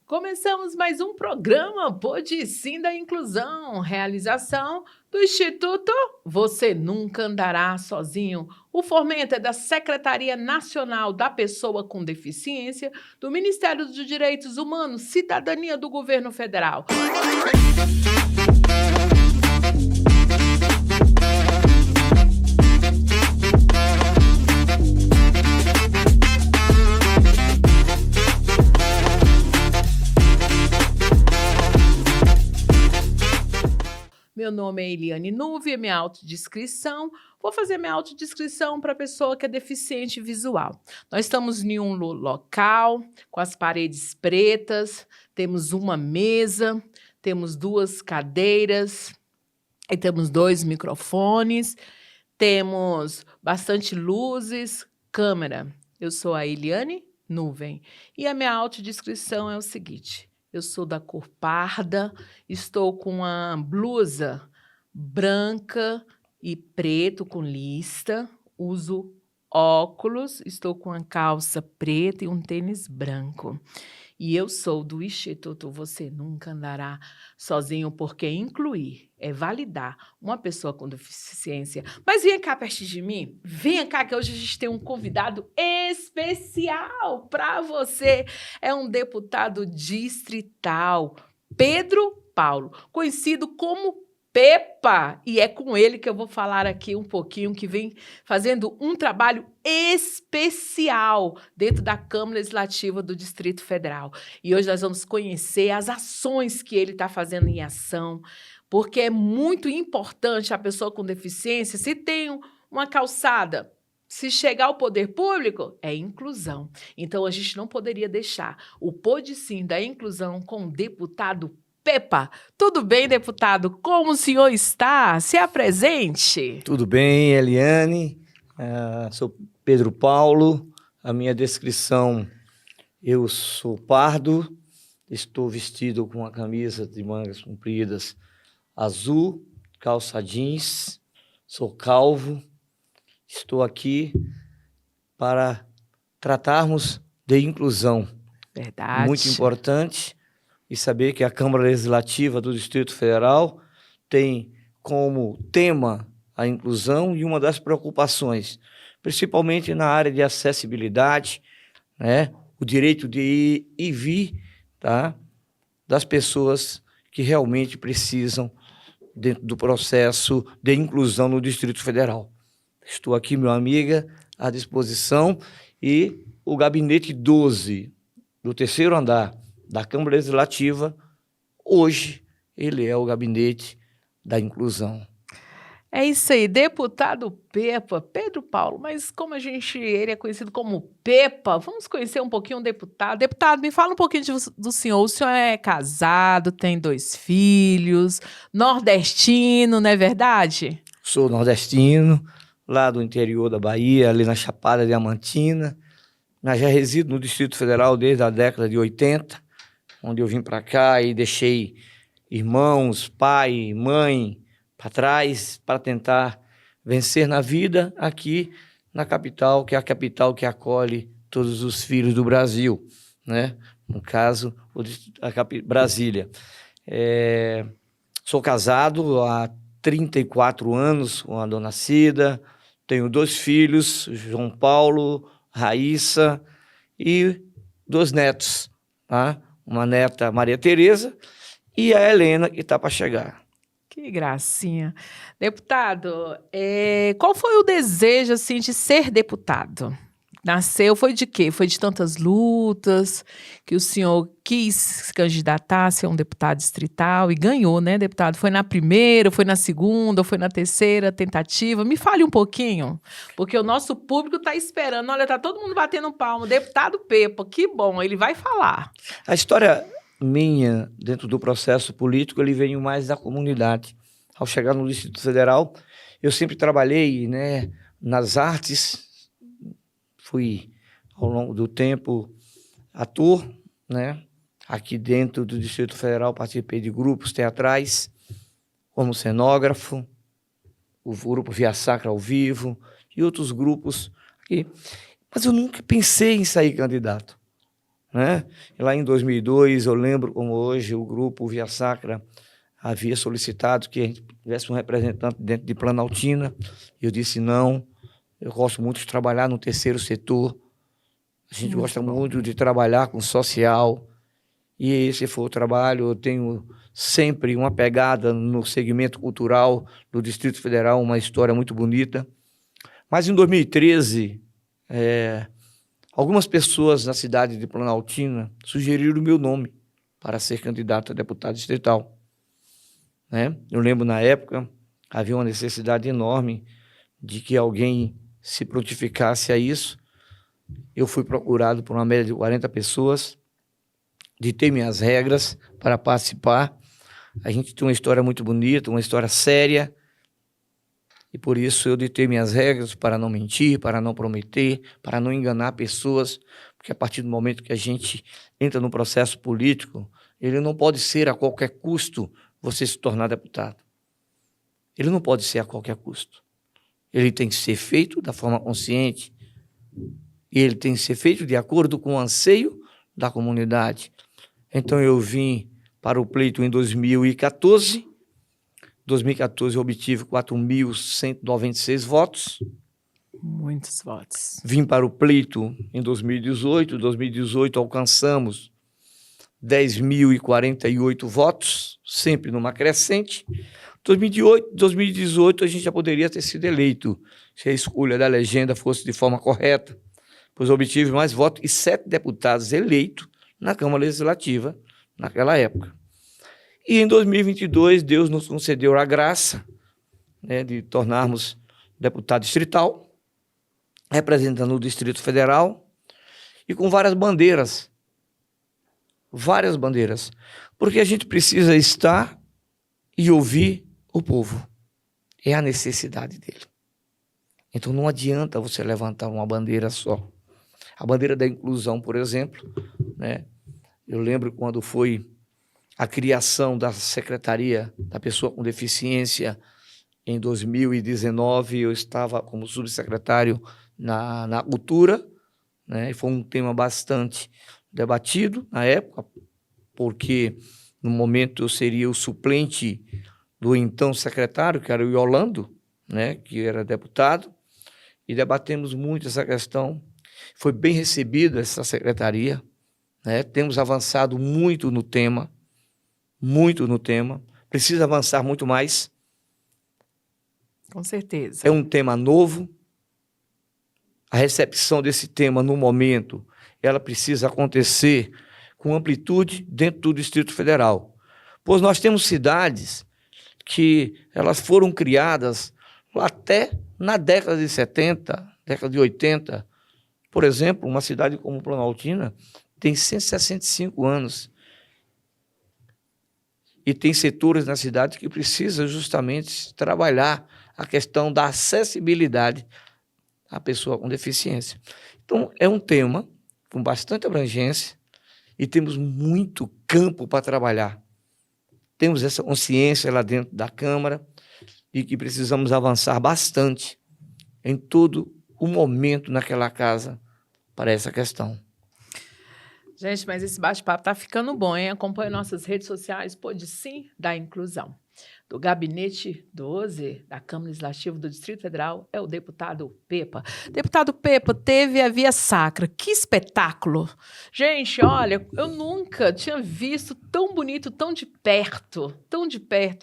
Começamos mais um programa Pode Sim da Inclusão, realização do Instituto Você Nunca Andará Sozinho. O fomento é da Secretaria Nacional da Pessoa com Deficiência, do Ministério dos Direitos Humanos, Cidadania do Governo Federal. Meu nome é Eliane Nuve, minha autodescrição. Vou fazer minha autodescrição para a pessoa que é deficiente visual. Nós estamos em um local com as paredes pretas, temos uma mesa, temos 2 cadeiras, e temos 2 microfones, temos bastante luzes, câmera. Eu sou a Eliane Nuvem e a minha autodescrição é o seguinte: eu sou da cor parda, estou com uma blusa branca e preto com lista, uso óculos, estou com uma calça preta e um tênis branco. E eu sou do Instituto Você Nunca Andará Sozinho, porque incluir é validar uma pessoa com deficiência. Mas venha cá perto de mim, venha cá que hoje a gente tem um convidado especial para você. É um deputado distrital, Pedro Paulo, conhecido como Pepa, e é com ele que eu vou falar aqui um pouquinho, que vem fazendo um trabalho especial dentro da Câmara Legislativa do Distrito Federal. E hoje nós vamos conhecer as ações que ele está fazendo em ação, porque é muito importante a pessoa com deficiência, se tem uma calçada, se chegar ao poder público, é inclusão. Então, a gente não poderia deixar o Pode Sim da Inclusão com o deputado Pepa. Tudo bem, deputado? Como o senhor está? Se apresente. Tudo bem, Eliane. Sou Pedro Paulo. A minha descrição: eu sou pardo, estou vestido com uma camisa de mangas compridas azul, calça jeans, sou calvo. Estou aqui para tratarmos de inclusão. Verdade. Muito importante. E saber que a Câmara Legislativa do Distrito Federal tem como tema a inclusão e uma das preocupações, principalmente na área de acessibilidade, né? O direito de ir e vir, tá? Das pessoas que realmente precisam dentro do processo de inclusão no Distrito Federal. Estou aqui, minha amiga, à disposição, e o gabinete 12 do 3º andar da Câmara Legislativa, hoje ele é o gabinete da inclusão. É isso aí, deputado Pepa, Pedro Paulo, mas como ele é conhecido como Pepa, vamos conhecer um pouquinho o deputado. Deputado, me fala um pouquinho do senhor. O senhor é casado, tem 2 filhos, nordestino, não é verdade? Sou nordestino, lá do interior da Bahia, ali na Chapada Diamantina. Mas já resido no Distrito Federal desde a década de 80, onde eu vim para cá e deixei irmãos, pai, mãe para trás para tentar vencer na vida aqui na capital, que é a capital que acolhe todos os filhos do Brasil, né? No caso, Brasília. Sou casado há 34 anos com a dona Cida, tenho 2 filhos, João Paulo, Raíssa, e 2 netos, tá? Uma neta, Maria Tereza, e a Helena, que está para chegar. Que gracinha. Deputado, qual foi o desejo assim, de ser deputado? Nasceu, foi de quê? Foi de tantas lutas que o senhor quis se candidatar a ser um deputado distrital e ganhou, né, deputado? Foi na primeira, foi na segunda, foi na terceira tentativa? Me fale um pouquinho, porque o nosso público está esperando. Olha, tá todo mundo batendo palmo. Deputado Pepa, que bom, ele vai falar. A história minha, dentro do processo político, ele veio mais da comunidade. Ao chegar no Distrito Federal, eu sempre trabalhei, né, nas artes. Fui, ao longo do tempo, ator, né? Aqui dentro do Distrito Federal participei de grupos teatrais, como cenógrafo, o grupo Via Sacra ao Vivo e outros grupos aqui. Mas eu nunca pensei em sair candidato. né? E lá em 2002, eu lembro como hoje, o grupo Via Sacra havia solicitado que a gente tivesse um representante dentro de Planaltina. Eu disse não, eu gosto muito de trabalhar no terceiro setor, a gente gosta muito de trabalhar com social, e esse foi o trabalho. Eu tenho sempre uma pegada no segmento cultural do Distrito Federal, uma história muito bonita. Mas em 2013, algumas pessoas na cidade de Planaltina sugeriram o meu nome para ser candidato a deputado distrital, né? Eu lembro, na época, havia uma necessidade enorme de que alguém se prontificasse a isso. Eu fui procurado por uma média de 40 pessoas, ditei minhas regras para participar. A gente tem uma história muito bonita, uma história séria, e por isso eu ditei minhas regras para não mentir, para não prometer, para não enganar pessoas, porque a partir do momento que a gente entra no processo político, ele não pode ser a qualquer custo você se tornar deputado. Ele não pode ser a qualquer custo. Ele tem que ser feito da forma consciente, e ele tem que ser feito de acordo com o anseio da comunidade. Então eu vim para o pleito em 2014. Em 2014 eu obtive 4.196 votos. Muitos votos. Vim para o pleito em 2018. Em 2018 alcançamos 10.048 votos, sempre numa crescente. 2018 a gente já poderia ter sido eleito, se a escolha da legenda fosse de forma correta, pois obtive mais votos e 7 deputados eleitos na Câmara Legislativa naquela época. E em 2022, Deus nos concedeu a graça, né, de tornarmos deputado distrital, representando o Distrito Federal, e com várias bandeiras, porque a gente precisa estar e ouvir o povo. É a necessidade dele. Então não adianta você levantar uma bandeira só. A bandeira da inclusão, por exemplo, né? Eu lembro quando foi a criação da Secretaria da Pessoa com Deficiência em 2019, eu estava como subsecretário na Cultura, né? E foi um tema bastante debatido na época, porque no momento eu seria o suplente do então secretário, que era o Yolando, né? Que era deputado, e debatemos muito essa questão. Foi bem recebida essa secretaria, né? Temos avançado muito no tema, precisa avançar muito mais. Com certeza. É um tema novo, a recepção desse tema no momento, ela precisa acontecer com amplitude dentro do Distrito Federal, pois nós temos cidades que elas foram criadas até na década de 70, década de 80. Por exemplo, uma cidade como Planaltina tem 165 anos. E tem setores na cidade que precisam justamente trabalhar a questão da acessibilidade à pessoa com deficiência. Então, é um tema com bastante abrangência e temos muito campo para trabalhar. Temos essa consciência lá dentro da Câmara e que precisamos avançar bastante em todo o momento naquela casa para essa questão. Gente, mas esse bate-papo tá ficando bom, hein? Acompanhe nossas redes sociais, Pode Sim da Inclusão. Do Gabinete 12 da Câmara Legislativa do Distrito Federal é o deputado Pepa. Deputado Pepa, teve a Via Sacra. Que espetáculo! Gente, olha, eu nunca tinha visto tão bonito, tão de perto.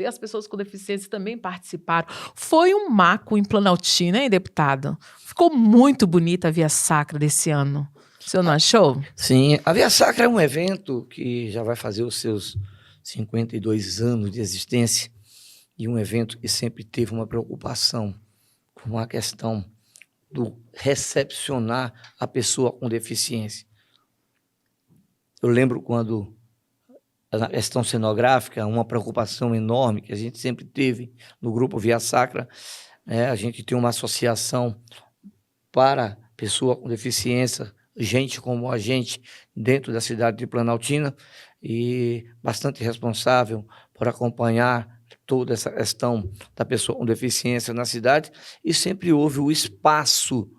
E as pessoas com deficiência também participaram. Foi um marco em Planaltina, hein, deputado? Ficou muito bonita a Via Sacra desse ano. O senhor não achou? Sim, a Via Sacra é um evento que já vai fazer os seus 52 anos de existência e um evento que sempre teve uma preocupação com a questão do recepcionar a pessoa com deficiência. Eu lembro quando, na questão cenográfica, uma preocupação enorme que a gente sempre teve no Grupo Via Sacra, né? A gente tem uma associação para pessoa com deficiência, gente como a gente, dentro da cidade de Planaltina, e bastante responsável por acompanhar toda essa questão da pessoa com deficiência na cidade, e sempre houve o espaço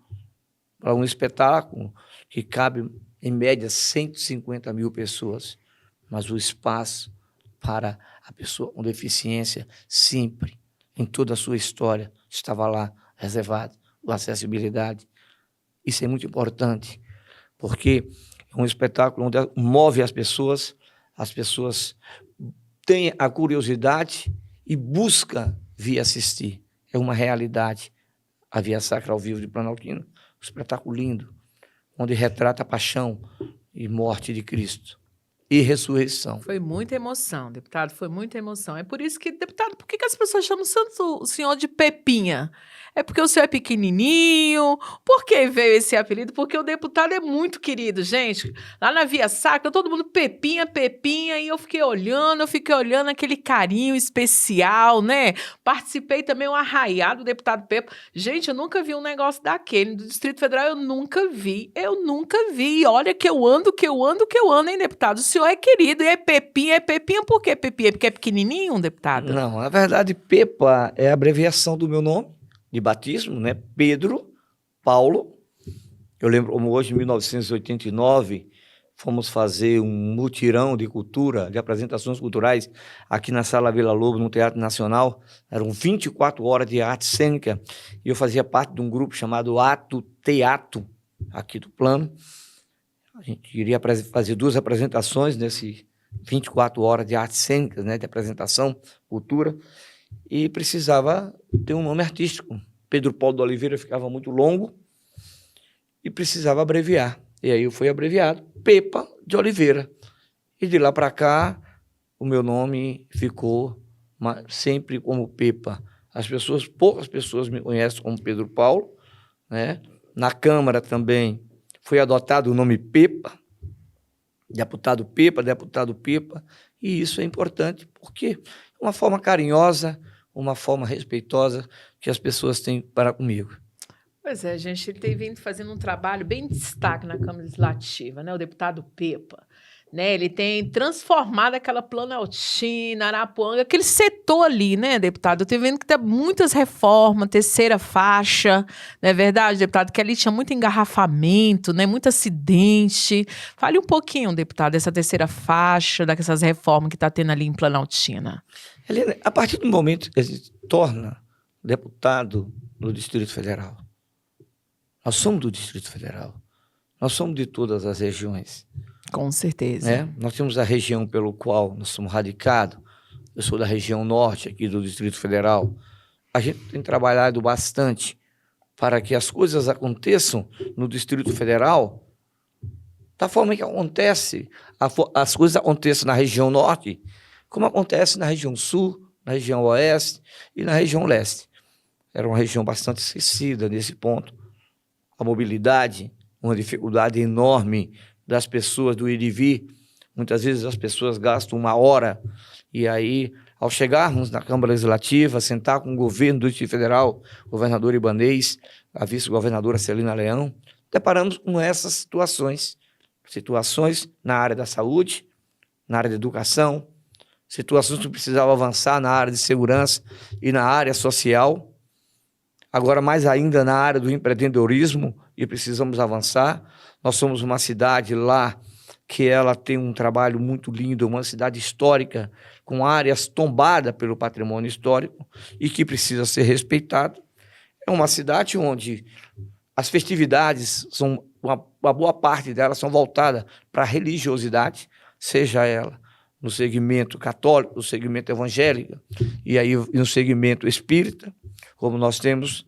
para um espetáculo que cabe em média 150 mil pessoas, mas o espaço para a pessoa com deficiência, sempre, em toda a sua história, estava lá reservado, a acessibilidade. Isso é muito importante, porque é um espetáculo onde move as pessoas têm a curiosidade e buscam vir assistir. É uma realidade. A Via Sacra ao vivo de Planaltina, um espetáculo lindo, onde retrata a paixão e morte de Cristo e ressurreição. Foi muita emoção, deputado, foi muita emoção. É por isso que, deputado, por que as pessoas chamam tanto o senhor de Pepinha? É porque o senhor é pequenininho? Por que veio esse apelido? Porque o deputado é muito querido, gente. Lá na Via Sacra, todo mundo Pepinha, Pepinha, e eu fiquei olhando aquele carinho especial, né? Participei também um arraiado do deputado Pepa. Gente, eu nunca vi um negócio daquele. No Distrito Federal eu nunca vi. E olha que eu ando, hein, deputado? O senhor é querido e é Pepinha por quê Pepinha? Porque é pequenininho, deputado? Não, na verdade, Pepa é a abreviação do meu nome de batismo, né? Pedro Paulo. Eu lembro como hoje, em 1989, fomos fazer um mutirão de cultura, de apresentações culturais aqui na Sala Vila Lobo, no Teatro Nacional. Eram 24 horas de arte cênica e eu fazia parte de um grupo chamado Ato Teatro, aqui do Plano. A gente iria fazer 2 apresentações nesse 24 horas de artes cênicas, né, de apresentação, cultura, e precisava ter um nome artístico. Pedro Paulo de Oliveira ficava muito longo e precisava abreviar. E aí eu fui abreviado, Pepa de Oliveira. E de lá para cá, o meu nome ficou sempre como Pepa. Poucas pessoas me conhecem como Pedro Paulo, né? Na Câmara também foi adotado o nome Pepa, deputado Pepa, e isso é importante porque é uma forma carinhosa, uma forma respeitosa que as pessoas têm para comigo. Pois é, gente, ele tem vindo fazendo um trabalho bem destaque na Câmara Legislativa, né? O deputado Pepa, né? Ele tem transformado aquela Planaltina, Arapuanga, aquele setor ali, né, deputado? Eu tenho vendo que tem muitas reformas, terceira faixa, não é verdade, deputado? Que ali tinha muito engarrafamento, né? Muito acidente. Fale um pouquinho, deputado, dessa terceira faixa, dessas reformas que está tendo ali em Planaltina. Helena, a partir do momento que a gente torna deputado no Distrito Federal, nós somos do Distrito Federal, nós somos de todas as regiões. Com certeza. Né? Nós temos a região pelo qual nós somos radicados. Eu sou da região norte aqui do Distrito Federal. A gente tem trabalhado bastante para que as coisas aconteçam no Distrito Federal da forma que acontece. As coisas acontecem na região norte, como acontece na região sul, na região oeste e na região leste. Era uma região bastante esquecida nesse ponto. A mobilidade, uma dificuldade enorme das pessoas do ir e vir. Muitas vezes as pessoas gastam 1 hora e aí, ao chegarmos na Câmara Legislativa, sentar com o governo do Distrito Federal, o governador Ibanez, a vice-governadora Celina Leão, deparamos com essas situações na área da saúde, na área da educação, situações que precisavam avançar na área de segurança e na área social, agora mais ainda na área do empreendedorismo, e precisamos avançar. Nós somos uma cidade lá que ela tem um trabalho muito lindo, uma cidade histórica, com áreas tombadas pelo patrimônio histórico e que precisa ser respeitado. É uma cidade onde as festividades, uma boa parte delas são voltadas para a religiosidade, seja ela no segmento católico, no segmento evangélico e aí no segmento espírita, como nós temos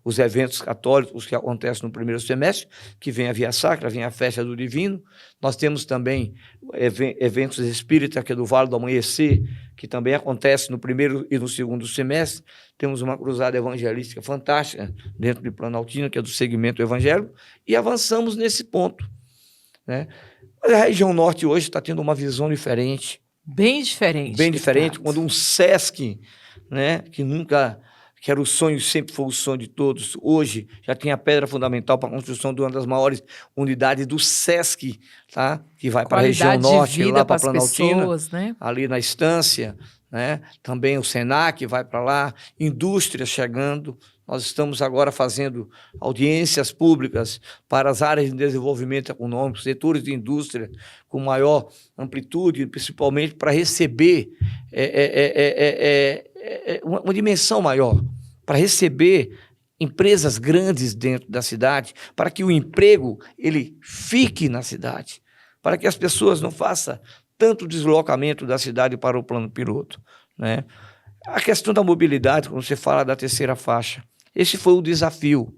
os eventos católicos que acontecem no primeiro semestre, que vem a Via Sacra, vem a Festa do Divino. Nós temos também eventos espíritas, que é do Vale do Amanhecer, que também acontece no primeiro e no segundo semestre. Temos uma cruzada evangelística fantástica dentro de Planaltina, que é do segmento evangélico, e avançamos nesse ponto, né? Mas a região norte hoje está tendo uma visão diferente. Bem diferente. Bem diferente, quando um SESC, né, que era o sonho, sempre foi o sonho de todos, hoje já tem a pedra fundamental para a construção de uma das maiores unidades do SESC, tá? Que vai para a região norte, lá para Planaltina, pessoas, né? Ali na Estância, né? Também o SENAC vai para lá, indústria chegando, Nós estamos agora fazendo audiências públicas para as áreas de desenvolvimento econômico, setores de indústria com maior amplitude, principalmente para receber uma dimensão maior, para receber empresas grandes dentro da cidade, para que o emprego ele fique na cidade, para que as pessoas não façam tanto deslocamento da cidade para o plano piloto, né? A questão da mobilidade, quando você fala da terceira faixa, esse foi o desafio.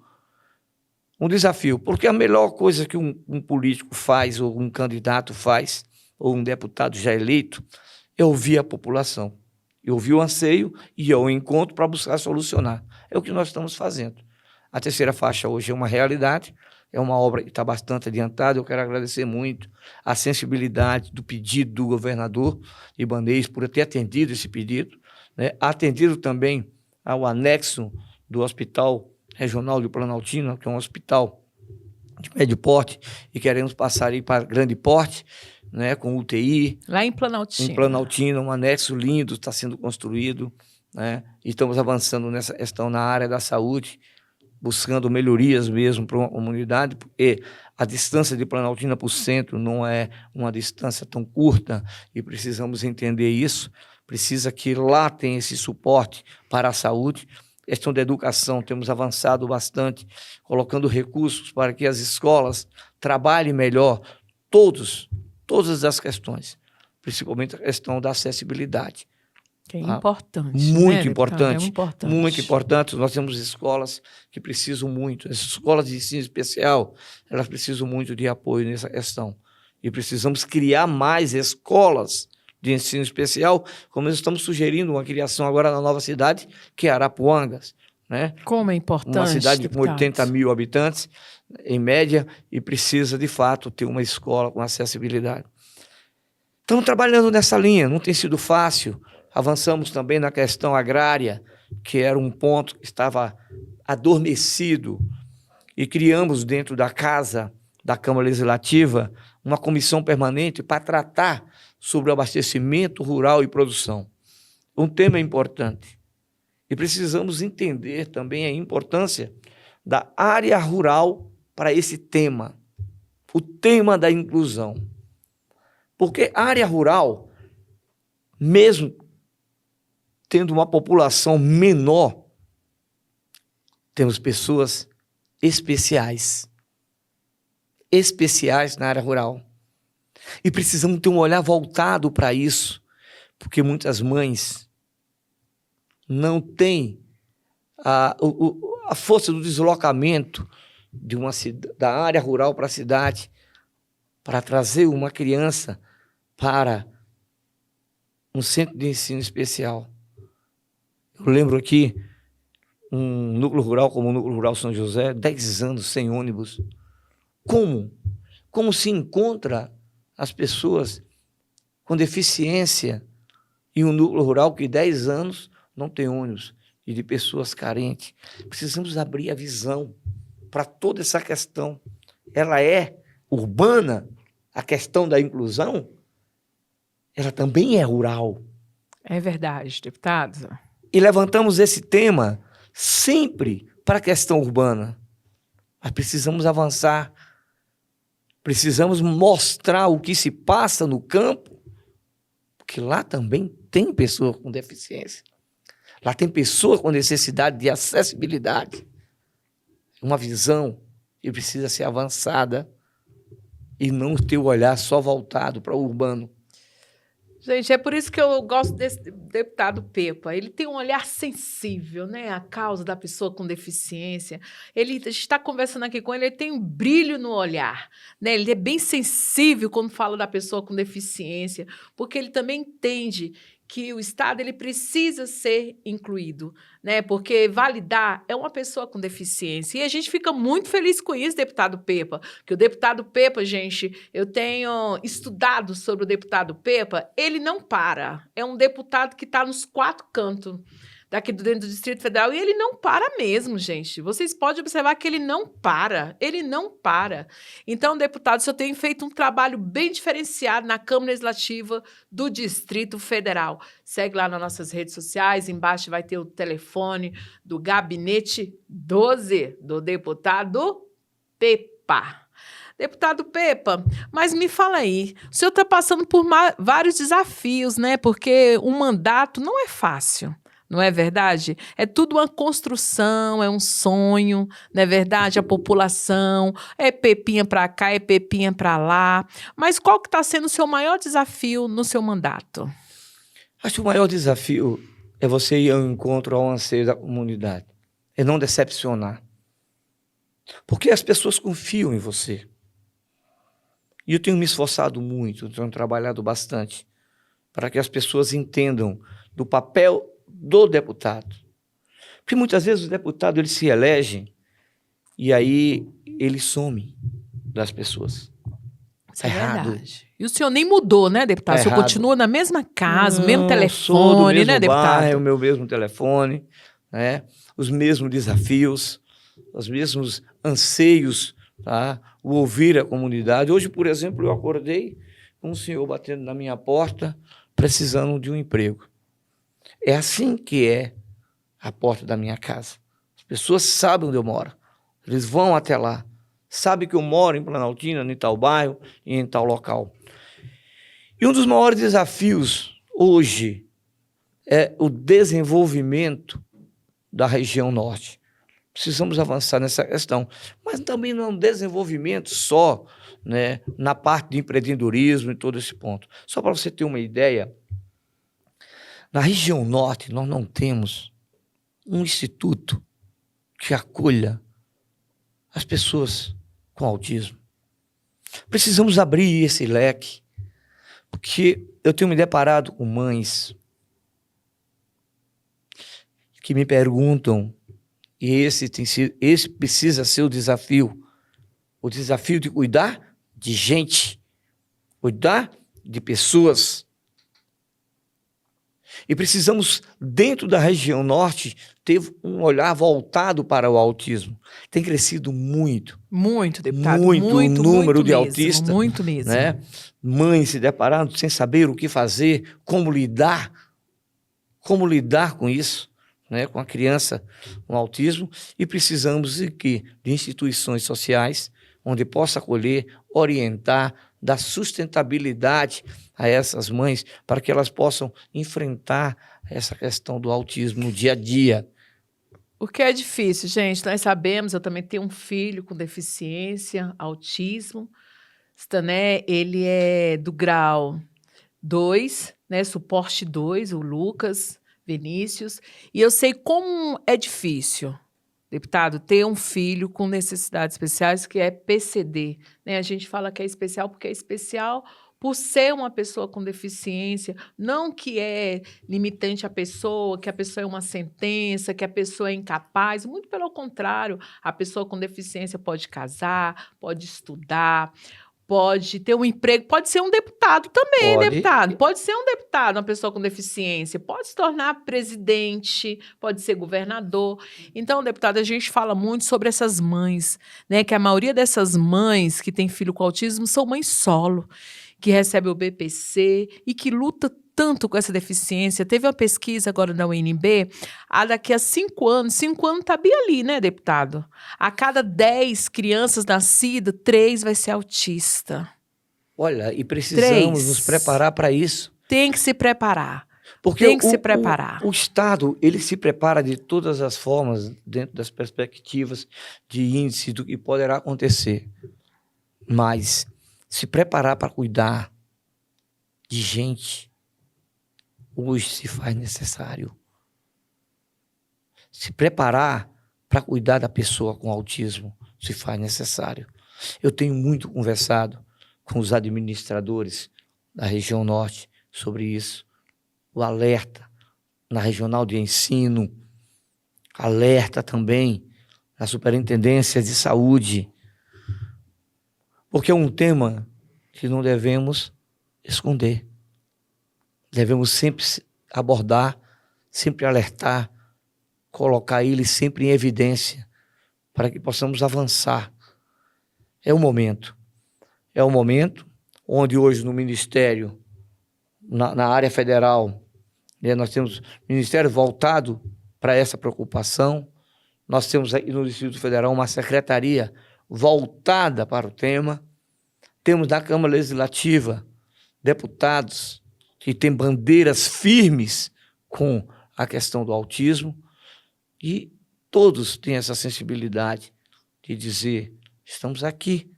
Um desafio, porque a melhor coisa que um político faz, ou um candidato faz, ou um deputado já eleito, é ouvir a população. E ouvir o anseio e ir ao encontro para buscar solucionar. É o que nós estamos fazendo. A terceira faixa hoje é uma realidade, é uma obra que está bastante adiantada. Eu quero agradecer muito a sensibilidade do pedido do governador Ibanez por ter atendido esse pedido, né? Atendido também ao anexo do Hospital Regional de Planaltina, que é um hospital de médio porte, e queremos passar aí para grande porte, né, com UTI. Lá em Planaltina. Em Planaltina, um anexo lindo está sendo construído, né? E estamos avançando nessa questão na área da saúde, buscando melhorias mesmo para uma comunidade, porque a distância de Planaltina para o centro não é uma distância tão curta e precisamos entender isso. Precisa que lá tenha esse suporte para a saúde. Questão da educação, temos avançado bastante, colocando recursos para que as escolas trabalhem melhor todas as questões, principalmente a questão da acessibilidade. Que é importante. Muito né, importante, é importante. muito importante. Nós temos escolas que precisam muito, as escolas de ensino especial, elas precisam muito de apoio nessa questão. E precisamos criar mais escolas de ensino especial, como nós estamos sugerindo uma criação agora na nova cidade, que é Arapuangas, né? Como é importante, uma cidade deputado. com 80 mil habitantes, em média, e precisa, de fato, ter uma escola com acessibilidade. Estamos trabalhando nessa linha, não tem sido fácil. Avançamos também na questão agrária, que era um ponto que estava adormecido, e criamos dentro da casa da Câmara Legislativa uma comissão permanente para tratar sobre o abastecimento rural e produção. Um tema importante. E precisamos entender também a importância da área rural para esse tema, o tema da inclusão. Porque a área rural, mesmo tendo uma população menor, temos pessoas especiais na área rural. E precisamos ter um olhar voltado para isso, porque muitas mães não têm a força do deslocamento da área rural para a cidade, para trazer uma criança para um centro de ensino especial. Eu lembro aqui, um núcleo rural como o Núcleo Rural São José, 10 anos sem ônibus. Como se encontra as pessoas com deficiência em um núcleo rural que 10 anos não tem ônibus, e de pessoas carentes? Precisamos abrir a visão para toda essa questão. Ela é urbana, a questão da inclusão, ela também é rural. É verdade, deputado. E levantamos esse tema sempre para a questão urbana. Mas precisamos avançar, precisamos mostrar o que se passa no campo, porque lá também tem pessoas com deficiência. Lá tem pessoas com necessidade de acessibilidade. Uma visão que precisa ser avançada e não ter o olhar só voltado para o urbano. Gente, é por isso que eu gosto desse deputado Pepa. Ele tem um olhar sensível, né? A causa da pessoa com deficiência. A gente está conversando aqui com ele, ele tem um brilho no olhar, né? Ele é bem sensível quando fala da pessoa com deficiência, porque ele também entende que o Estado ele precisa ser incluído, né? Porque validar é uma pessoa com deficiência. E a gente fica muito feliz com isso, deputado Pepa, que o deputado Pepa, gente, eu tenho estudado sobre o deputado Pepa, ele não para. É um deputado que está nos 4 cantos daqui dentro do Distrito Federal, e ele não para mesmo, gente. Vocês podem observar que ele não para. Então, deputado, o senhor tem feito um trabalho bem diferenciado na Câmara Legislativa do Distrito Federal. Segue lá nas nossas redes sociais, embaixo vai ter o telefone do Gabinete 12 do deputado Pepa. Deputado Pepa, mas me fala aí, o senhor está passando por vários desafios, né? Porque um mandato não é fácil, não é verdade? É tudo uma construção, é um sonho, não é verdade? A população, é pepinha para cá, é pepinha para lá. Mas qual que está sendo o seu maior desafio no seu mandato? Acho que o maior desafio é você ir ao encontro, ao anseio da comunidade. É não decepcionar. Porque as pessoas confiam em você. E eu tenho me esforçado muito, tenho trabalhado bastante para que as pessoas entendam do papel do deputado. Porque muitas vezes o deputado ele se elege e aí ele some das pessoas. Isso é verdade. E o senhor nem mudou, né, deputado? O senhor continua na mesma casa, o mesmo telefone, sou do mesmo né, deputado? bairro, o meu mesmo telefone, né? Os mesmos desafios, os mesmos anseios, tá? O ouvir a comunidade. Hoje, por exemplo, eu acordei com um senhor batendo na minha porta, precisando de um emprego. É assim que é a porta da minha casa. As pessoas sabem onde eu moro. Eles vão até lá. Sabem que eu moro em Planaltina, em tal bairro e em tal local. E um dos maiores desafios hoje é o desenvolvimento da região norte. Precisamos avançar nessa questão, mas também não é um desenvolvimento só, né, na parte de empreendedorismo e todo esse ponto. Só para você ter uma ideia, na região norte nós não temos um instituto que acolha as pessoas com autismo. Precisamos abrir esse leque, porque eu tenho me deparado com mães que me perguntam, e esse precisa ser o desafio de cuidar de gente, cuidar de pessoas. E precisamos, dentro da região norte, ter um olhar voltado para o autismo. Tem crescido muito. Muito, deputado. Muito o número de mesmo, autistas. Muito mesmo. Né? Mães se deparando sem saber o que fazer, como lidar com isso, né? Com a criança com autismo. E precisamos de instituições sociais, onde possa acolher, orientar, dar sustentabilidade a essas mães, para que elas possam enfrentar essa questão do autismo no dia a dia. O que é difícil, gente, nós sabemos, eu também tenho um filho com deficiência, autismo, né? Ele é do grau 2, né? Suporte 2, o Lucas Vinícius, e eu sei como é difícil, deputado, ter um filho com necessidades especiais, que é PCD, né? A gente fala que é especial porque é especial por ser uma pessoa com deficiência, não que é limitante à pessoa, que a pessoa é uma sentença, que a pessoa é incapaz, muito pelo contrário, a pessoa com deficiência pode casar, pode estudar, pode ter um emprego, pode ser um deputado também, deputado. Pode ser um deputado, uma pessoa com deficiência, pode se tornar presidente, pode ser governador. Então, deputado, a gente fala muito sobre essas mães, né? Que a maioria dessas mães que têm filho com autismo são mães solo, que recebem o BPC e que luta tanto com essa deficiência. Teve uma pesquisa agora da UNB, daqui a 5 anos está bem ali, né, deputado? A cada 10 crianças nascidas, 3 vai ser autista. Olha, e precisamos nos preparar para isso. Tem que se preparar. Porque tem que se preparar. O Estado, ele se prepara de todas as formas, dentro das perspectivas de índice do que poderá acontecer. Mas se preparar para cuidar de gente, hoje se faz necessário. Se preparar para cuidar da pessoa com autismo, se faz necessário. Eu tenho muito conversado com os administradores da região norte sobre isso. O alerta na regional de ensino, alerta também na superintendência de saúde, porque é um tema que não devemos esconder. Devemos sempre abordar, sempre alertar, colocar ele sempre em evidência para que possamos avançar. É o momento. É o momento onde hoje no Ministério, na área federal, né, nós temos Ministério voltado para essa preocupação. Nós temos aí no Distrito Federal uma secretaria voltada para o tema. Temos na Câmara Legislativa deputados que têm bandeiras firmes com a questão do autismo e todos têm essa sensibilidade de dizer, estamos aqui,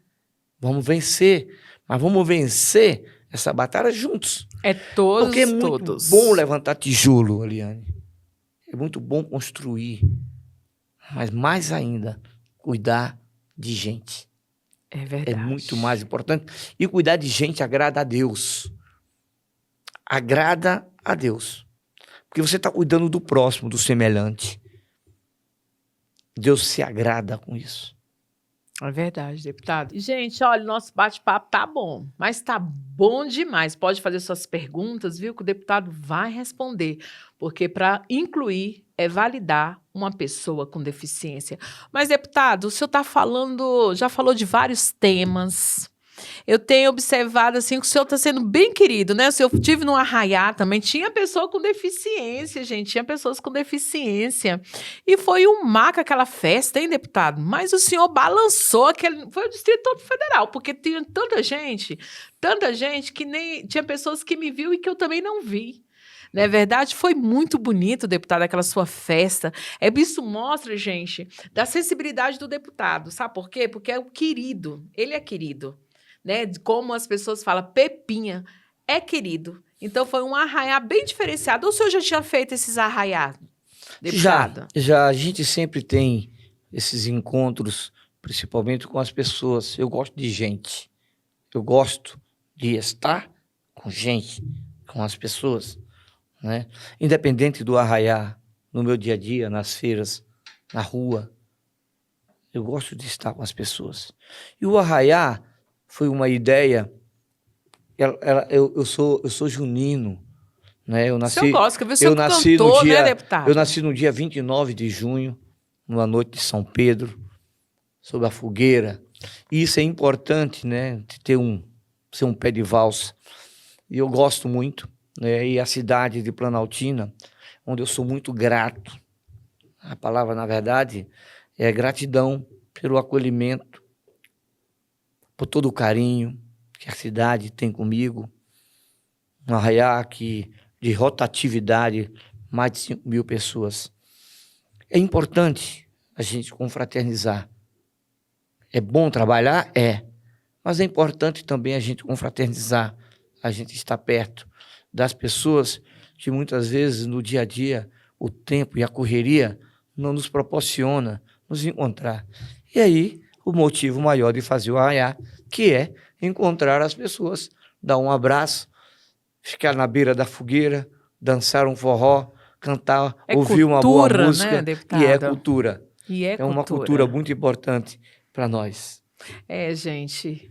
vamos vencer, mas vamos vencer essa batalha juntos. É todos, porque é muito bom levantar tijolo, Eliane. É muito bom construir, mas mais ainda, cuidar de gente. É verdade. É muito mais importante. E cuidar de gente agrada a Deus. Agrada a Deus. Porque você está cuidando do próximo, do semelhante. Deus se agrada com isso. É verdade, deputado. Gente, olha, o nosso bate-papo tá bom, mas tá bom demais. Pode fazer suas perguntas, viu? Que o deputado vai responder. Porque para incluir é validar uma pessoa com deficiência. Mas, deputado, o senhor está falando, já falou de vários temas. Eu tenho observado assim que o senhor está sendo bem querido, né? Eu tive no Arraiá também, tinha pessoa com deficiência, gente, tinha pessoas com deficiência. E foi um marco aquela festa, hein, deputado? Mas o senhor balançou aquele. Foi o Distrito todo Federal, porque tinha tanta gente que nem. Tinha pessoas que me viu e que eu também não vi. Não é verdade? Foi muito bonito, deputado, aquela sua festa. Isso mostra, gente, da sensibilidade do deputado. Sabe por quê? Porque é o querido. Ele é querido. Né? Como as pessoas falam, Pepinha é querido. Então foi um arraiá bem diferenciado. Ou o senhor já tinha feito esses arraiás, deputado? Já. A gente sempre tem esses encontros, principalmente com as pessoas. Eu gosto de gente. Eu gosto de estar com gente, com as pessoas, né? Independente do arraiá, no meu dia a dia, nas feiras, na rua, eu gosto de estar com as pessoas. E o arraiá foi uma ideia. Eu sou junino, né? O senhor gosta, que você cantou, no dia, né, deputado? Eu nasci no dia 29 de junho, numa noite de São Pedro, sob a fogueira. E isso é importante, né? De ser um pé de valsa. E eu gosto muito, né? E a cidade de Planaltina, onde eu sou muito grato. A palavra, na verdade, é gratidão pelo acolhimento, por todo o carinho que a cidade tem comigo. Um arraiá de rotatividade, mais de 5.000 pessoas. É importante a gente confraternizar. É bom trabalhar? É. Mas é importante também a gente confraternizar, a gente estar perto das pessoas que muitas vezes no dia a dia o tempo e a correria não nos proporciona nos encontrar. E aí o motivo maior de fazer o arraiá, que é encontrar as pessoas, dar um abraço, ficar na beira da fogueira, dançar um forró, cantar, ouvir uma boa música, né, deputado? E é cultura. É uma cultura muito importante para nós. Gente,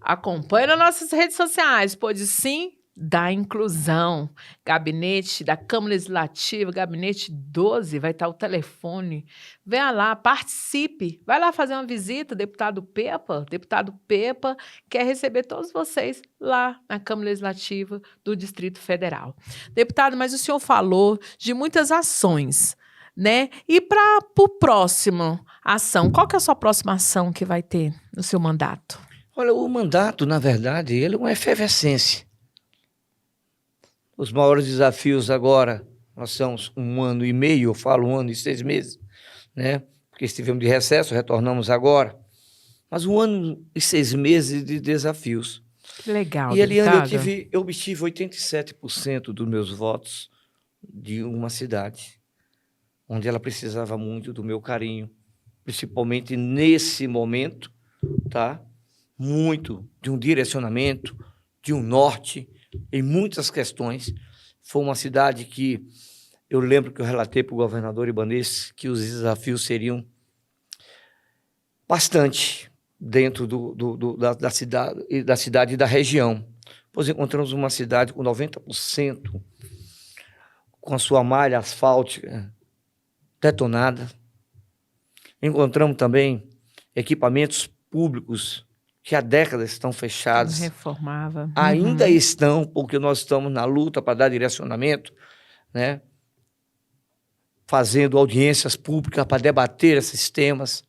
acompanhe nas nossas redes sociais, pode sim, da inclusão. Gabinete da Câmara Legislativa, gabinete 12, vai estar o telefone. Venha lá, participe. Vai lá fazer uma visita, deputado Pepa. Deputado Pepa quer receber todos vocês lá na Câmara Legislativa do Distrito Federal. Deputado, mas o senhor falou de muitas ações, né? E para o próximo ação, qual que é a sua próxima ação que vai ter no seu mandato? Olha, o mandato, na verdade, ele é uma efervescência. Os maiores desafios agora, nós somos 1 ano e meio, eu falo 1 ano e 6 meses, né? Porque estivemos de recesso, retornamos agora. Mas 1 ano e 6 meses de desafios. Que legal, E, Eliane, eu obtive 87% dos meus votos de uma cidade, onde ela precisava muito do meu carinho, principalmente nesse momento, tá? Muito de um direcionamento, de um norte, em muitas questões. Foi uma cidade que eu lembro que eu relatei para o governador Ibanez que os desafios seriam bastante dentro da cidade e da região. Pois encontramos uma cidade com 90% com a sua malha asfáltica detonada. Encontramos também equipamentos públicos que há décadas estão fechados. Não reformava. Ainda estão, porque nós estamos na luta para dar direcionamento, né? Fazendo audiências públicas para debater esses temas,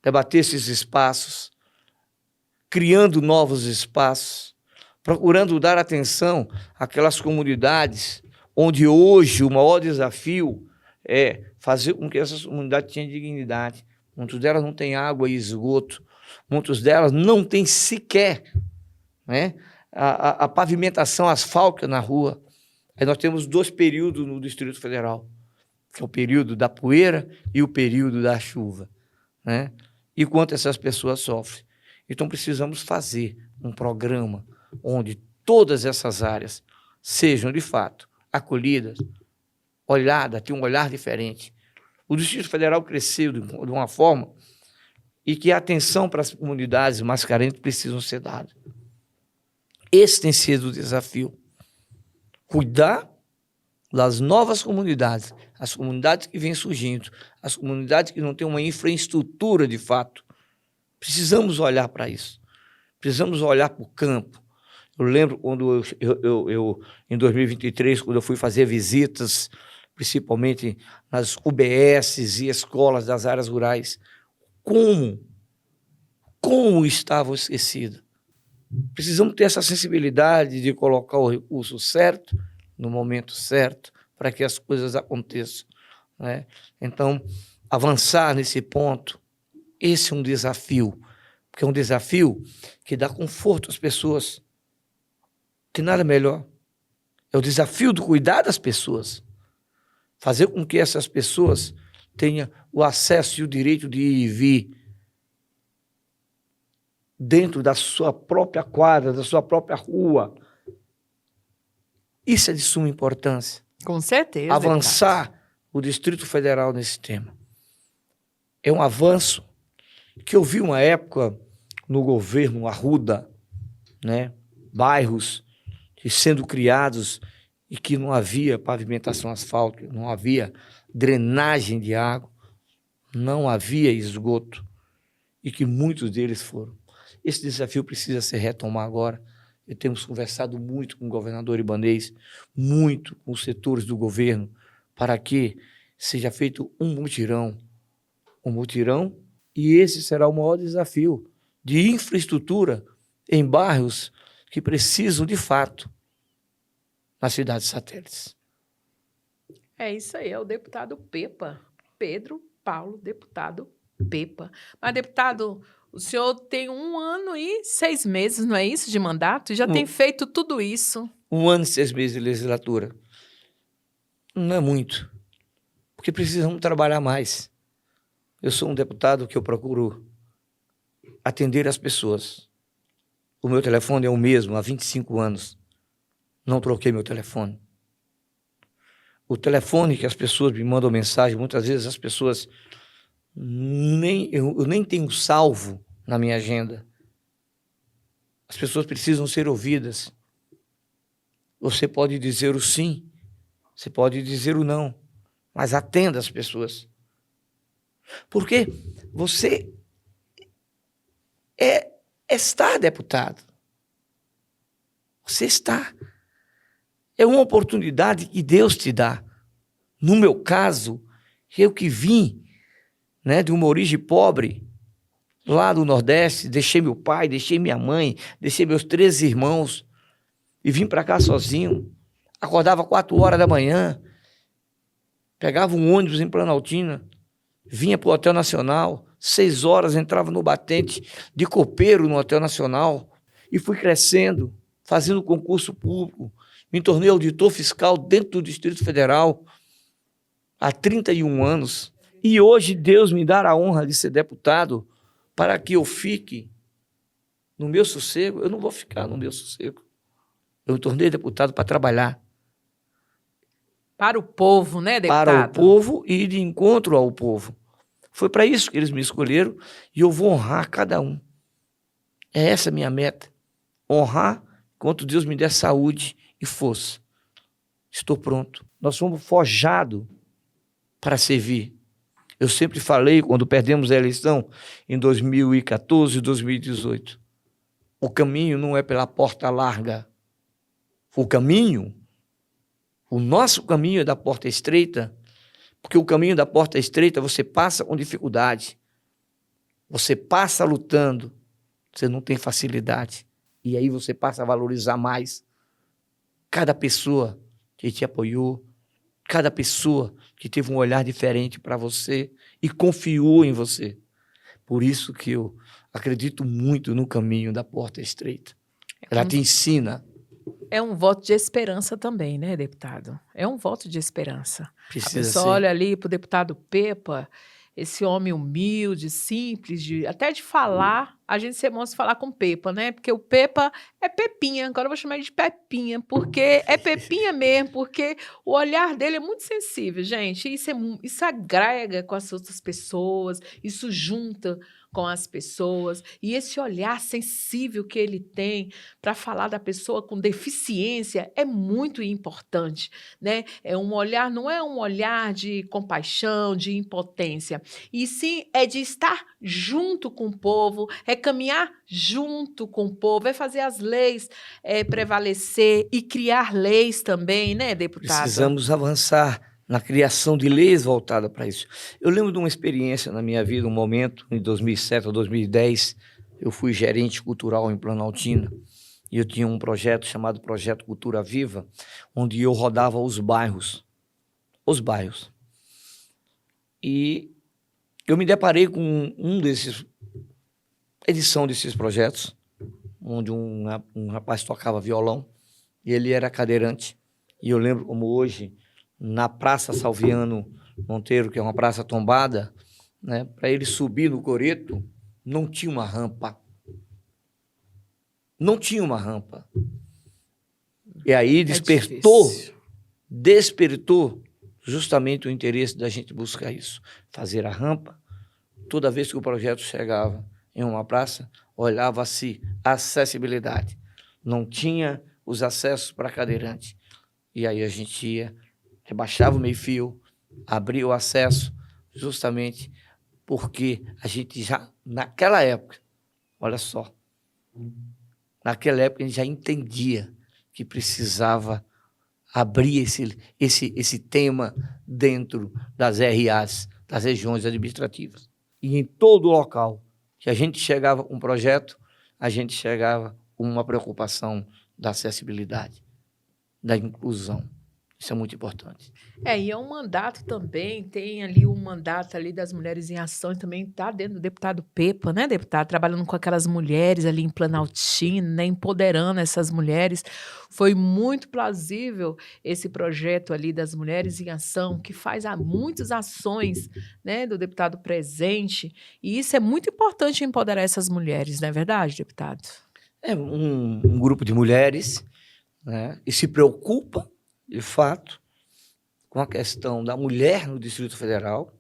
debater esses espaços, criando novos espaços, procurando dar atenção àquelas comunidades onde hoje o maior desafio é fazer com que essas comunidades tenham dignidade. Muitas delas não têm água e esgoto, muitas delas não têm sequer, né, a pavimentação asfáltica na rua. Aí nós temos 2 períodos no Distrito Federal, que é o período da poeira e o período da chuva, né? E quanto essas pessoas sofrem. Então precisamos fazer um programa onde todas essas áreas sejam, de fato, acolhidas, olhadas, tenham um olhar diferente. O Distrito Federal cresceu de uma forma e que a atenção para as comunidades mais carentes precisam ser dada. Esse tem sido o desafio. Cuidar das novas comunidades, as comunidades que vêm surgindo, as comunidades que não têm uma infraestrutura de fato. Precisamos olhar para isso. Precisamos olhar para o campo. Eu lembro quando eu, em 2023, quando eu fui fazer visitas, principalmente nas UBSs e escolas das áreas rurais, como estavam esquecidas. Precisamos ter essa sensibilidade de colocar o recurso certo, no momento certo, para que as coisas aconteçam, né? Então, avançar nesse ponto, esse é um desafio, porque é um desafio que dá conforto às pessoas, que nada melhor. É o desafio do cuidar das pessoas, fazer com que essas pessoas tenham o acesso e o direito de ir e vir dentro da sua própria quadra, da sua própria rua. Isso é de suma importância. Com certeza. Avançar o Distrito Federal nesse tema. É um avanço que eu vi uma época no governo Arruda, né? Bairros sendo criados e que não havia pavimentação asfáltica, não havia drenagem de água, não havia esgoto, e que muitos deles foram. Esse desafio precisa ser retomado agora. E temos conversado muito com o governador Ibanez, muito com os setores do governo, para que seja feito um mutirão, e esse será o maior desafio de infraestrutura em bairros que precisam, de fato, nas cidades satélites. É isso aí, é o deputado Pepa, Pedro Paulo, deputado Pepa. Mas, deputado, o senhor tem 1 ano e 6 meses, não é isso, de mandato? E já tem feito tudo isso. 1 ano e 6 meses de legislatura. Não é muito, porque precisamos trabalhar mais. Eu sou um deputado que eu procuro atender as pessoas. O meu telefone é o mesmo há 25 anos. Não troquei meu telefone. O telefone que as pessoas me mandam mensagem, muitas vezes as pessoas eu nem tenho salvo na minha agenda. As pessoas precisam ser ouvidas. Você pode dizer o sim, você pode dizer o não, mas atenda as pessoas. Porque você está deputado. Você está. É uma oportunidade que Deus te dá. No meu caso, eu que vim, né, de uma origem pobre, lá do Nordeste, deixei meu pai, deixei minha mãe, deixei meus 13 irmãos e vim para cá sozinho. Acordava 4 horas da manhã, pegava um ônibus em Planaltina, vinha para o Hotel Nacional, 6 horas entrava no batente de copeiro no Hotel Nacional e fui crescendo, fazendo concurso público. Me tornei auditor fiscal dentro do Distrito Federal há 31 anos. E hoje Deus me dá a honra de ser deputado para que eu fique no meu sossego. Eu não vou ficar no meu sossego. Eu me tornei deputado para trabalhar. Para o povo, né, deputado? Para o povo e de encontro ao povo. Foi para isso que eles me escolheram e eu vou honrar cada um. É essa a minha meta. Honrar enquanto Deus me der saúde e força. Estou pronto. Nós fomos forjados para servir. Eu sempre falei, quando perdemos a eleição, em 2014 e 2018, o caminho não é pela porta larga. O nosso caminho é da porta estreita, porque o caminho da porta estreita você passa com dificuldade, você passa lutando, você não tem facilidade. E aí você passa a valorizar mais cada pessoa que te apoiou, cada pessoa que teve um olhar diferente para você e confiou em você. Por isso que eu acredito muito no caminho da porta estreita. Ela te ensina. É um voto de esperança também, né, deputado? É um voto de esperança. A Precisa pessoa ser. olha ali para o deputado Pepa, esse homem humilde, simples, até de falar, a gente se emociona falar com Pepa, né? Porque o Pepa é Pepinha, agora eu vou chamar ele de Pepinha, porque é Pepinha mesmo, porque o olhar dele é muito sensível, gente. Isso agrega com as outras pessoas, isso junta com as pessoas, e esse olhar sensível que ele tem para falar da pessoa com deficiência é muito importante, né? Não é um olhar de compaixão, de impotência, e sim é de estar junto com o povo, é caminhar junto com o povo, é fazer as leis prevalecer e criar leis também, né, deputada? Precisamos avançar na criação de leis voltadas para isso. Eu lembro de uma experiência na minha vida, um momento, em 2007 ou 2010, eu fui gerente cultural em Planaltina, e eu tinha um projeto chamado Projeto Cultura Viva, onde eu rodava os bairros. E eu me deparei com edição desses projetos, onde um rapaz tocava violão, e ele era cadeirante. E eu lembro como hoje, na Praça Salviano Monteiro, que é uma praça tombada, né, para ele subir no coreto, não tinha uma rampa. Não tinha uma rampa. E aí despertou justamente o interesse da gente buscar isso. Fazer a rampa. Toda vez que o projeto chegava em uma praça, olhava-se a acessibilidade. Não tinha os acessos para cadeirante. E aí a gente ia, rebaixava o meio-fio, abria o acesso, justamente porque a gente já, naquela época, olha só, naquela época a gente já entendia que precisava abrir esse tema dentro das RAs, das regiões administrativas. E em todo local que a gente chegava com um projeto, a gente chegava com uma preocupação da acessibilidade, da inclusão. Isso é muito importante. E é um mandato também, tem ali um mandato ali das Mulheres em Ação, e também está dentro do deputado Pepa, né, deputado? Trabalhando com aquelas mulheres ali em Planaltina, né, empoderando essas mulheres. Foi muito plausível esse projeto ali das Mulheres em Ação, que faz muitas ações, né, do deputado presente, e isso é muito importante empoderar essas mulheres, não é verdade, deputado? É um grupo de mulheres, né, e se preocupa, de fato, com a questão da mulher no Distrito Federal.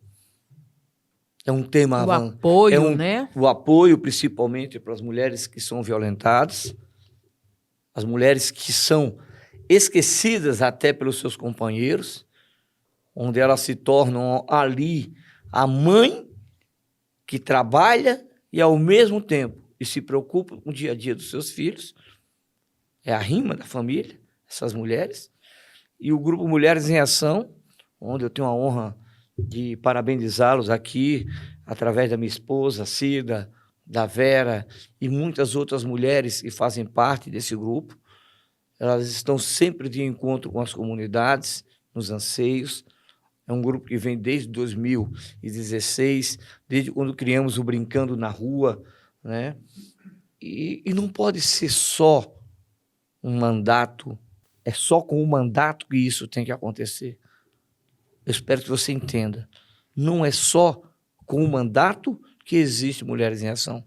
É um tema... O apoio, né? O apoio, principalmente, para as mulheres que são violentadas, as mulheres que são esquecidas até pelos seus companheiros, onde elas se tornam ali a mãe que trabalha e, ao mesmo tempo, e se preocupa com o dia a dia dos seus filhos. É a rima da família, essas mulheres. E o Grupo Mulheres em Ação, onde eu tenho a honra de parabenizá-los aqui, através da minha esposa, Cida, da Vera, e muitas outras mulheres que fazem parte desse grupo. Elas estão sempre de encontro com as comunidades, nos anseios. É um grupo que vem desde 2016, desde quando criamos o Brincando na Rua, né? E não pode ser só um mandato. É só com o mandato que isso tem que acontecer. Eu espero que você entenda. Não é só com o mandato que existe Mulheres em Ação.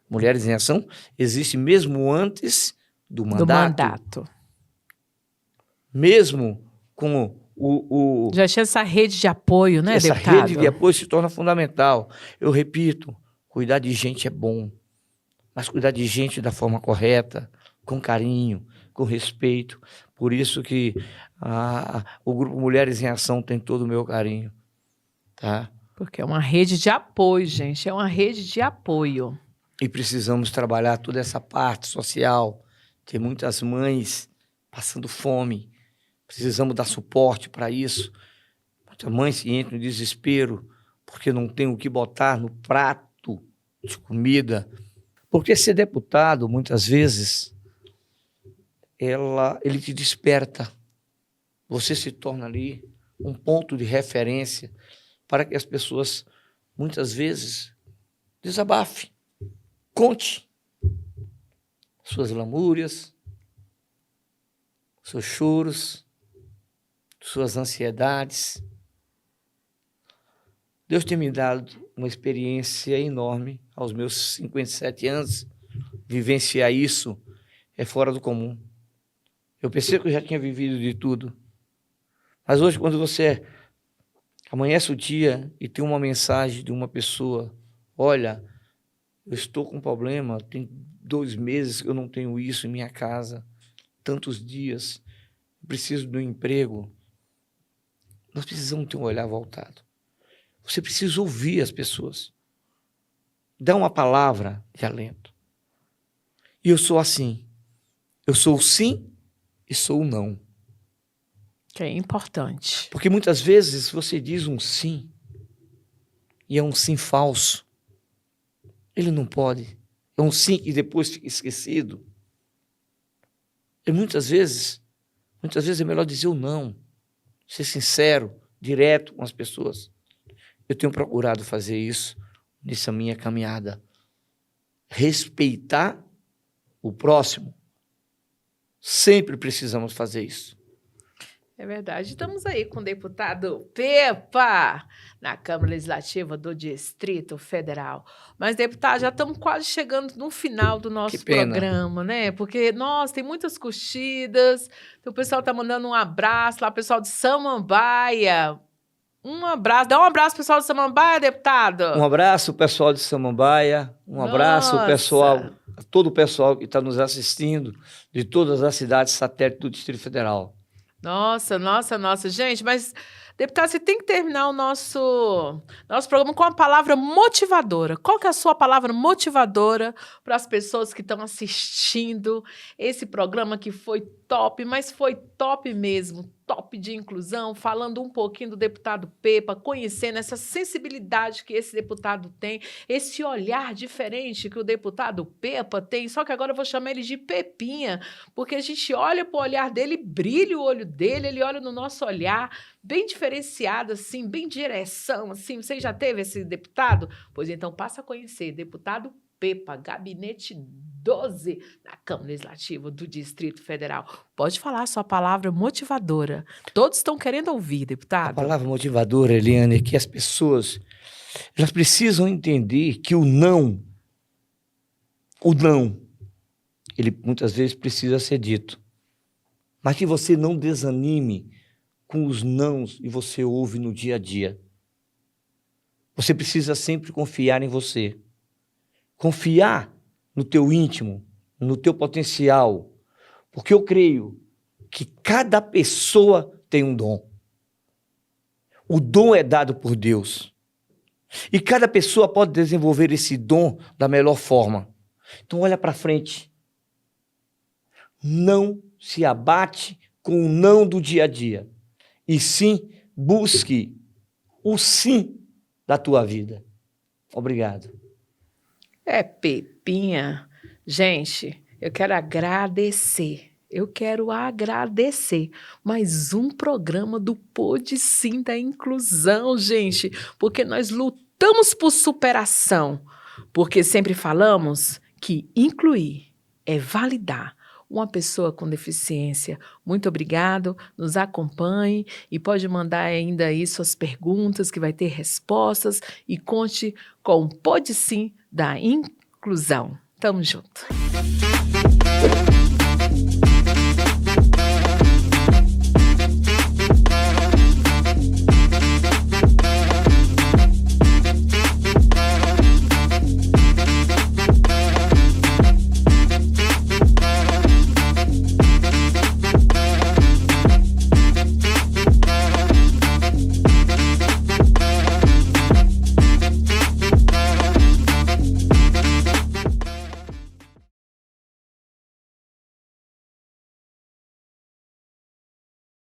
Mulheres em Ação existe mesmo antes do mandato. Mesmo com Já tinha essa rede de apoio, né, essa deputado? rede de apoio se torna fundamental. Eu repito, cuidar de gente é bom, mas cuidar de gente da forma correta, com carinho, com respeito. Por isso que o Grupo Mulheres em Ação tem todo o meu carinho, tá? Porque é uma rede de apoio, gente. É uma rede de apoio. E precisamos trabalhar toda essa parte social. Tem muitas mães passando fome. Precisamos dar suporte para isso. Muitas mães entram em desespero porque não tem o que botar no prato de comida. Porque ser deputado, muitas vezes, ele te desperta. Você se torna ali um ponto de referência para que as pessoas, muitas vezes, desabafem. Conte suas lamúrias, seus choros, suas ansiedades. Deus tem me dado uma experiência enorme aos meus 57 anos. Vivenciar isso é fora do comum. Eu pensei que eu já tinha vivido de tudo. Mas hoje, quando você amanhece o dia e tem uma mensagem de uma pessoa, olha, eu estou com um problema, tem 2 meses que eu não tenho isso em minha casa, tantos dias, preciso de um emprego. Nós precisamos ter um olhar voltado. Você precisa ouvir as pessoas. Dá uma palavra de alento. E eu sou assim. Eu sou o sim e sou o não. Que é importante. Porque muitas vezes você diz um sim e é um sim falso. Ele não pode. É um sim que depois fica esquecido. E muitas vezes é melhor dizer o não. Ser sincero, direto com as pessoas. Eu tenho procurado fazer isso nessa minha caminhada. Respeitar o próximo. Sempre precisamos fazer isso. É verdade. Estamos aí com o deputado Pepa na Câmara Legislativa do Distrito Federal. Mas, deputado, já estamos quase chegando no final do nosso programa, né? Porque, nossa, tem muitas curtidas. O pessoal está mandando um abraço lá, o pessoal de Samambaia. Um abraço. Dá um abraço, pessoal de Samambaia, deputado. Um abraço, pessoal de Samambaia. Um abraço, pessoal, a todo o pessoal que está nos assistindo de todas as cidades satélites do Distrito Federal. Nossa. Gente, mas, deputado, você tem que terminar o nosso programa com uma palavra motivadora. Qual que é a sua palavra motivadora para as pessoas que estão assistindo esse programa que foi top, mas foi top mesmo, top de inclusão, falando um pouquinho do deputado Pepa, conhecendo essa sensibilidade que esse deputado tem, esse olhar diferente que o deputado Pepa tem, só que agora eu vou chamar ele de Pepinha, porque a gente olha para o olhar dele, brilha o olho dele, ele olha no nosso olhar, bem diferenciado, assim, bem direção, assim. Você já teve esse deputado? Pois então, passa a conhecer, deputado Pepa, gabinete 12 na Câmara Legislativa do Distrito Federal. Pode falar a sua palavra motivadora. Todos estão querendo ouvir, deputado. A palavra motivadora, Eliane, é que as pessoas elas precisam entender que o não, ele muitas vezes precisa ser dito. Mas que você não desanime com os nãos que você ouve no dia a dia. Você precisa sempre confiar em você. Confiar no teu íntimo, no teu potencial. Porque eu creio que cada pessoa tem um dom. O dom é dado por Deus. E cada pessoa pode desenvolver esse dom da melhor forma. Então olha para frente. Não se abate com o não do dia a dia. E sim, busque o sim da tua vida. Obrigado. Pepinha. Gente, eu quero agradecer mais um programa do Pode Sim da Inclusão, gente, porque nós lutamos por superação, porque sempre falamos que incluir é validar uma pessoa com deficiência. Muito obrigado, nos acompanhe e pode mandar ainda aí suas perguntas, que vai ter respostas, e conte com o Pode Sim da Inclusão. Tamo junto.